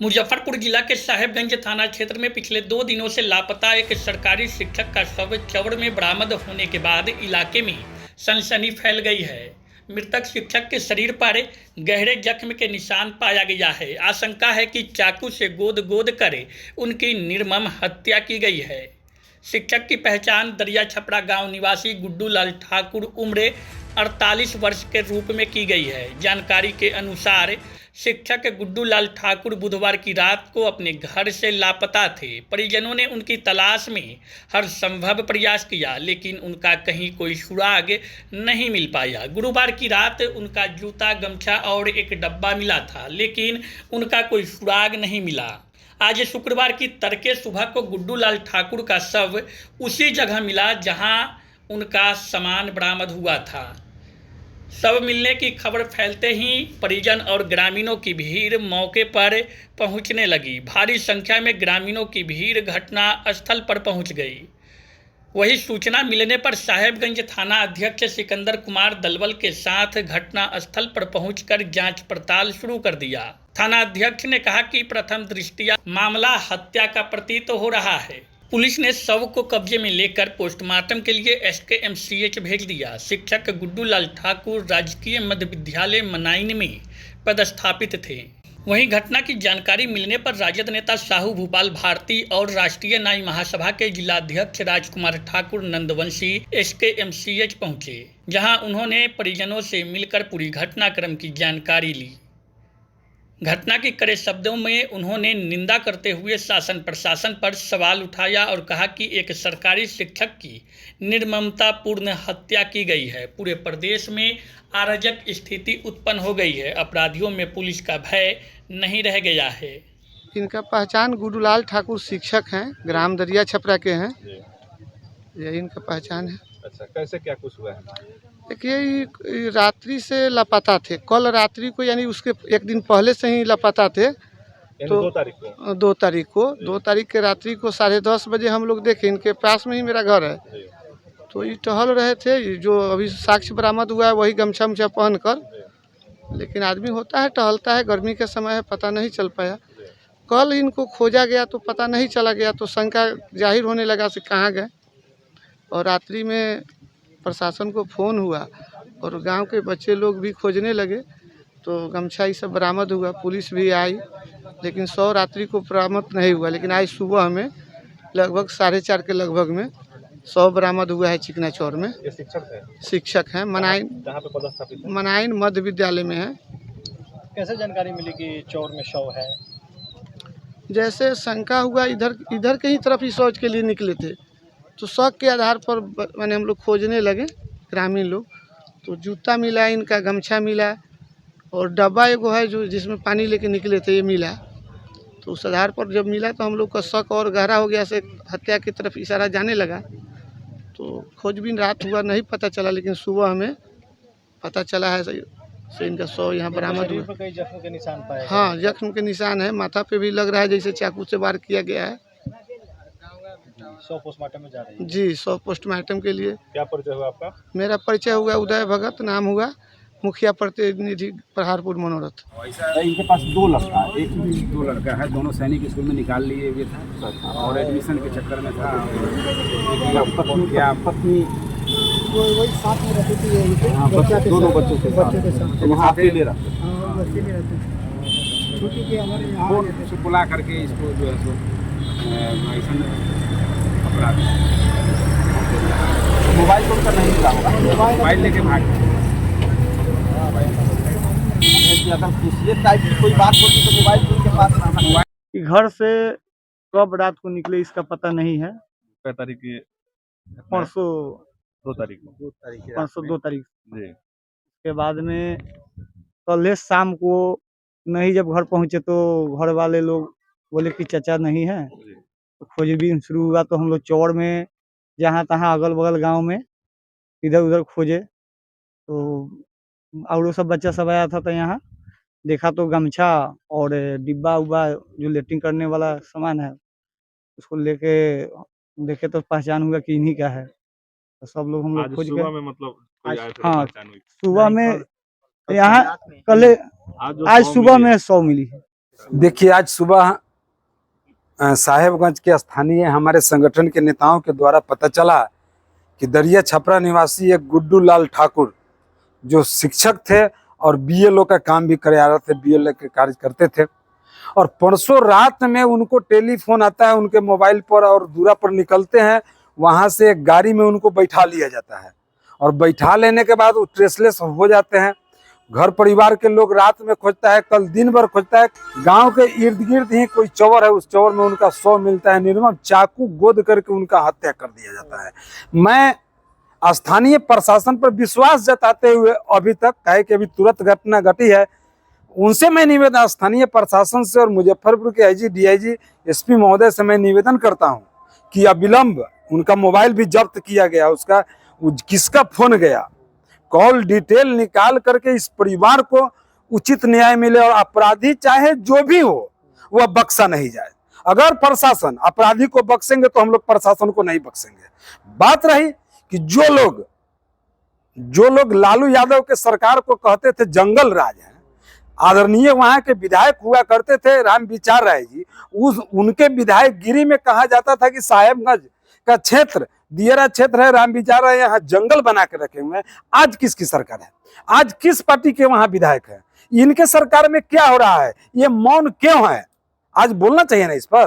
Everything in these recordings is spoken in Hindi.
मुजफ्फरपुर जिला के साहेबगंज थाना क्षेत्र में पिछले 2 दिनों से लापता एक सरकारी शिक्षक का शव चौड़ में बरामद होने के बाद इलाके में सनसनी फैल गई है। मृतक शिक्षक के शरीर पर गहरे जख्म के निशान पाया गया है। आशंका है कि चाकू से गोद गोद कर उनकी निर्मम हत्या की गई है। शिक्षक की पहचान दरिया छपरा गांव निवासी गुड्डू लाल ठाकुर उम्र 48 वर्ष के रूप में की गई है। जानकारी के अनुसार शिक्षक गुड्डू लाल ठाकुर बुधवार की रात को अपने घर से लापता थे। परिजनों ने उनकी तलाश में हर संभव प्रयास किया, लेकिन उनका कहीं कोई सुराग नहीं मिल पाया। गुरुवार की रात उनका जूता, गमछा और एक डब्बा मिला था, लेकिन उनका कोई सुराग नहीं मिला। आज शुक्रवार की तड़के सुबह को गुड्डू लाल ठाकुर का शव उसी जगह मिला जहां उनका सामान बरामद हुआ था। शव मिलने की खबर फैलते ही परिजन और ग्रामीणों की भीड़ मौके पर पहुंचने लगी। भारी संख्या में ग्रामीणों की भीड़ घटना स्थल पर पहुंच गई। वही सूचना मिलने पर साहेबगंज थाना अध्यक्ष सिकंदर कुमार दलबल के साथ घटना स्थल पर पहुंचकर जांच पड़ताल शुरू कर दिया। थाना अध्यक्ष ने कहा कि प्रथम दृष्टया मामला हत्या का प्रतीत हो रहा है। पुलिस ने शव को कब्जे में लेकर पोस्टमार्टम के लिए SKMCH भेज दिया। शिक्षक गुड्डू लाल ठाकुर राजकीय मध्य विद्यालय मनाइन में पदस्थापित थे। वहीं घटना की जानकारी मिलने पर राजद नेता साहू भूपाल भारती और राष्ट्रीय नाई महासभा के जिलाध्यक्ष राजकुमार ठाकुर नंदवंशी SKMCH पहुंचे, जहां उन्होंने परिजनों से मिलकर पूरी घटनाक्रम की जानकारी ली। घटना की कड़े शब्दों में उन्होंने निंदा करते हुए शासन प्रशासन पर सवाल उठाया और कहा कि एक सरकारी शिक्षक की निर्ममतापूर्ण हत्या की गई है। पूरे प्रदेश में अराजक स्थिति उत्पन्न हो गई है। अपराधियों में पुलिस का भय नहीं रह गया है। इनका पहचान गुड्डूलाल ठाकुर शिक्षक हैं, ग्राम दरिया छपरा के हैं। यही इनका पहचान है। अच्छा, कैसे क्या कुछ हुआ है? देखिए, रात्रि से लापता थे। कल रात्रि को, यानी उसके एक दिन पहले से ही लापता थे। तो 2 तारीख को 2 तारीख के रात्रि को 10:30 बजे हम लोग देखे। इनके पास में ही मेरा घर है। तो ये टहल रहे थे। जो अभी साक्ष्य बरामद हुआ है वही गमछा उमछा पहन कर, लेकिन आदमी होता है, टहलता है, गर्मी के समय है, पता नहीं चल पाया। कल इनको खोजा गया तो पता नहीं चला गया, तो शंका जाहिर होने लगा से कहाँ गए। और रात्रि में प्रशासन को फ़ोन हुआ और गांव के बच्चे लोग भी खोजने लगे, तो गमछा ये सब बरामद हुआ। पुलिस भी आई, लेकिन 100 रात्रि को बरामद नहीं हुआ। लेकिन आज सुबह में लगभग 4:30 के लगभग में 100 बरामद हुआ है चिकना चौर में। ये शिक्षक हैं, मनाइन, जहाँ पे पदस्थापित है? मनाइन मध्य विद्यालय में है। कैसे जानकारी मिली कि चौर में शव है? जैसे शंका हुआ, इधर के ही तरफ ही शौच के लिए निकले थे, तो शक के आधार पर मैंने हम लोग खोजने लगे, ग्रामीण लोग। तो जूता मिला, इनका गमछा मिला और डब्बा एगो है जो जिसमें पानी लेके निकले थे, ये मिला। तो उस आधार पर जब मिला तो हम लोग का शक और गहरा हो गया, से हत्या की तरफ इशारा जाने लगा। तो खोजबीन रात हुआ, नहीं पता चला, लेकिन सुबह हमें पता चला है से इनका शव यहाँ बरामद हुआ। कई जख्म के निशान पाए? हाँ, जख्म के निशान है। माथा पे भी लग रहा है जैसे चाकू से वार किया गया है। 100 पोस्टमार्टम में जा रही है जी, 100 पोस्टमार्टम के लिए। क्या परिचय हुआ आपका? मेरा परिचय हुआ उदय भगत, नाम हुआ, मुखिया प्रतिनिधि प्रहारपुर मनोरथ। इनके पास 2 लड़का, एक 2 लड़का है, दोनों सैनिक स्कूल में निकाल लिए हुए था और एडमिशन के चक्कर में था। पत्नी वही साथ में रहती थी। हाँ, दोनों बच्चों के साथ। तो वहाँ अकेले रहते से बुला करके इसको जो है सो अपराध मोबाइल तो उनका नहीं मिला होगा, मोबाइल लेके भाग गए। अगर दूसरे टाइप की कोई बात होती तो मोबाइल तो उनके पास रहना। घर से कब रात को निकले इसका पता नहीं है। क्या तारीख की? परसों 2 तारीख को। 2 तारीख जी। के बाद में कल शाम को नहीं, जब घर पहुँचे तो घर वाले लोग बोले कि चाचा नहीं है। तो खोजबीन शुरू हुआ, तो हम लोग चौड़ में जहाँ तहाँ अगल बगल गांव में इधर उधर खोजे। तो और सब बच्चा सब आया था, तो यहाँ देखा तो गमछा और डिब्बा उब्बा जो लेटरिन करने वाला सामान है, उसको लेके देखे तो पहचान हुआ कि इन्हीं का है। तो सब लोग हम लोग खोज सुबह गए। में मतलब कोई आया था, हाँ, पहचान हुई? सुबह में यहाँ कल आज सुबह में 100 मिली है। देखिए, आज सुबह साहेबगंज के स्थानीय हमारे संगठन के नेताओं के द्वारा पता चला कि दरिया छपरा निवासी एक गुड्डू लाल ठाकुर जो शिक्षक थे और बीएलओ का काम भी कर थे, बीएलओ के कार्य करते थे, और परसों रात में उनको टेलीफोन आता है उनके मोबाइल पर और दूरा पर निकलते हैं, वहां से एक गाड़ी में उनको बैठा लिया जाता है और बैठा लेने के बाद वो ट्रेसलेस हो जाते हैं। घर परिवार के लोग रात में खोजता है, कल दिन भर खोजता है, गांव के इर्द गिर्द ही कोई चौर है, उस चौर में उनका शव मिलता है, निर्मम चाकू गोद करके उनका हत्या कर दिया जाता है। मैं स्थानीय प्रशासन पर विश्वास जताते हुए अभी तक कहे कि अभी तुरंत घटना घटी है, उनसे मैं निवेदन स्थानीय प्रशासन से और मुजफ्फरपुर के आईजी डीआईजी एसपी महोदय से मैं निवेदन करता हूं कि अविलंब उनका मोबाइल भी जब्त किया गया, उसका किसका फोन गया, कॉल डिटेल निकाल करके इस परिवार को उचित न्याय मिले और अपराधी चाहे जो भी हो वह बख्शा नहीं जाए। अगर प्रशासन अपराधी को बख्शेंगे तो हम लोग प्रशासन को नहीं बख्शेंगे। बात रही कि जो लोग लालू यादव के सरकार को कहते थे जंगल राज है, आदरणीय वहां के विधायक हुआ करते थे राम विचार राय जी, उनके विधायक गिरी में कहा जाता था कि साहेबगंज का क्षेत्र दियरा क्षेत्र है, राम विचार राय यहाँ जंगल बना के रखे हुए हैं। आज किसकी सरकार है? आज किस पार्टी के वहां विधायक है? इनके सरकार में क्या हो रहा है? ये मौन क्यों है? आज बोलना चाहिए ना इस पर।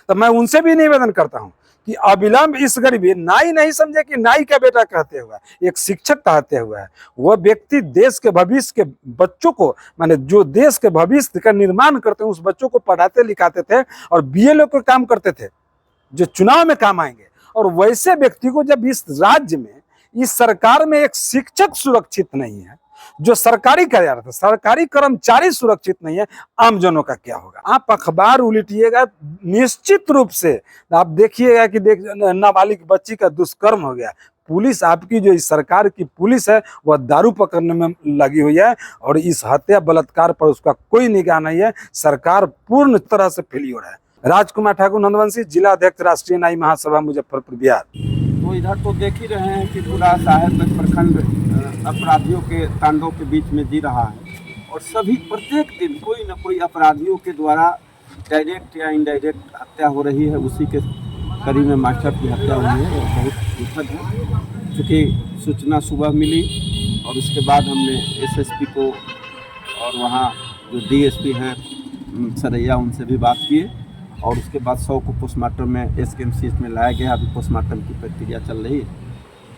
तो मैं उनसे भी निवेदन करता हूं कि अविलंब इस गरीबी, नाई नहीं समझे कि नाई का बेटा कहते हुआ, एक शिक्षक कहते हुआ है, वह व्यक्ति देश के भविष्य के बच्चों को, माने जो देश के भविष्य का निर्माण करते हैं उस बच्चों को पढ़ाते लिखाते थे और बीएलओ का काम करते थे जो चुनाव में काम आएंगे। और वैसे व्यक्ति को जब इस राज्य में, इस सरकार में एक शिक्षक सुरक्षित नहीं है, जो सरकारी कार्यरत है, सरकारी कर्मचारी सुरक्षित नहीं है, आमजनों का क्या होगा? आप अखबार उलटिएगा, निश्चित रूप से आप देखिएगा कि नाबालिग बच्ची का दुष्कर्म हो गया। पुलिस आपकी, जो इस सरकार की पुलिस है, वह दारू पकड़ने में लगी हुई है और इस हत्या बलात्कार पर उसका कोई निगाह नहीं है। सरकार पूर्ण तरह से फेलियर है। राजकुमार ठाकुर नंदवंशी, जिला अध्यक्ष राष्ट्रीय नाई महासभा मुजफ्फरपुर बिहार। तो इधर तो देख ही रहे हैं कि पूरा साहेबगंज प्रखंड अपराधियों के तांडव के बीच में जी रहा है और सभी प्रत्येक दिन कोई न कोई अपराधियों के द्वारा डायरेक्ट या इनडायरेक्ट हत्या हो रही है। उसी के करीब में मास्टर की हत्या हुई है और बहुत दुखद है। चूँकि सूचना सुबह मिली और उसके बाद हमने एसएसपी को और वहाँ जो डीएसपी हैं सरैया, उनसे भी बात किए और उसके बाद 100 को पोस्टमार्टम में एसकेएमसीएच में लाया गया। अभी पोस्टमार्टम की प्रक्रिया चल रही है।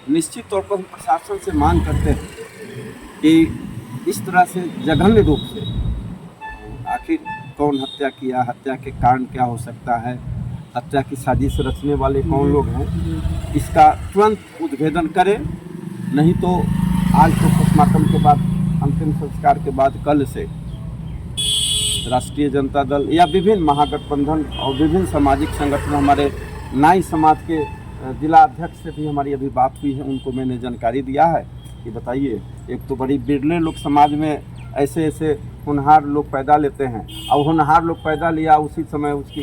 निश्चित तौर पर हम प्रशासन से मांग करते हैं कि इस तरह से जघन्य रूप से आखिर कौन हत्या किया, हत्या के कारण क्या हो सकता है, हत्या की साजिश रचने वाले कौन लोग हैं, इसका तुरंत उद्भेदन करें। नहीं तो आज तो पोस्टमार्टम के बाद, अंतिम संस्कार के बाद कल से राष्ट्रीय जनता दल या विभिन्न महागठबंधन और विभिन्न सामाजिक संगठन, हमारे नाई समाज के जिला अध्यक्ष से भी हमारी अभी बात हुई है, उनको मैंने जानकारी दिया है कि बताइए, एक तो बड़ी बिरले लोग समाज में ऐसे होनहार लोग पैदा लेते हैं, अब होनहार लोग पैदा लिया उसी समय उसकी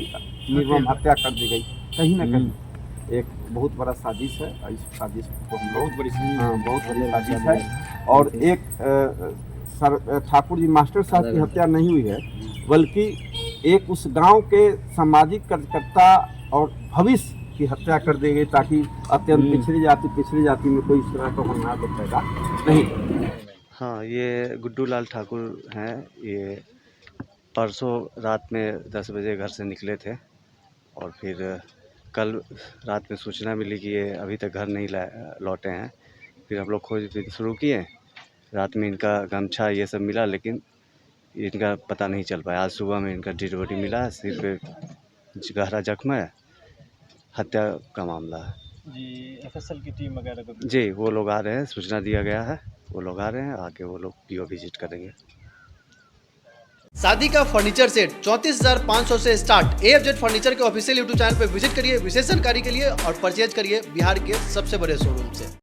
निर्मम हत्या कर दी गई। कहीं ना कहीं एक बहुत बड़ा साजिश है। इस साजिश को बहुत बड़ी साजिश है। और एक ठाकुर जी मास्टर साहब की हत्या नहीं हुई है, बल्कि एक उस गांव के सामाजिक कार्यकर्ता और भविष्य की हत्या कर दी गई ताकि अत्यंत पिछड़ी जाति में कोई इस तरह का होनहार लोग पैदा नहीं। हाँ, ये गुड्डू लाल ठाकुर हैं। ये परसों रात में 10 बजे घर से निकले थे और फिर कल रात में सूचना मिली कि ये अभी तक घर नहीं लौटे हैं। फिर हम लोग खोजबीन शुरू किए। रात में इनका गमछा ये सब मिला, लेकिन इनका पता नहीं चल पाया। आज सुबह में इनका डेड बॉडी मिला, सिर पे गहरा जख्म है, हत्या का मामला है जी। एफएसएल की टीम वगैरह को जी, वो लोग आ रहे हैं, सूचना दिया गया है, वो लोग आ रहे हैं, आके वो लोग पीओ विजिट करेंगे। शादी का फर्नीचर सेट 34,500 से स्टार्ट। AFZ फर्नीचर के ऑफिशियल यूट्यूब चैनल पर विजिट करिए विशेष जानकारी के लिए और परचेज करिए बिहार के सबसे बड़े शोरूम से।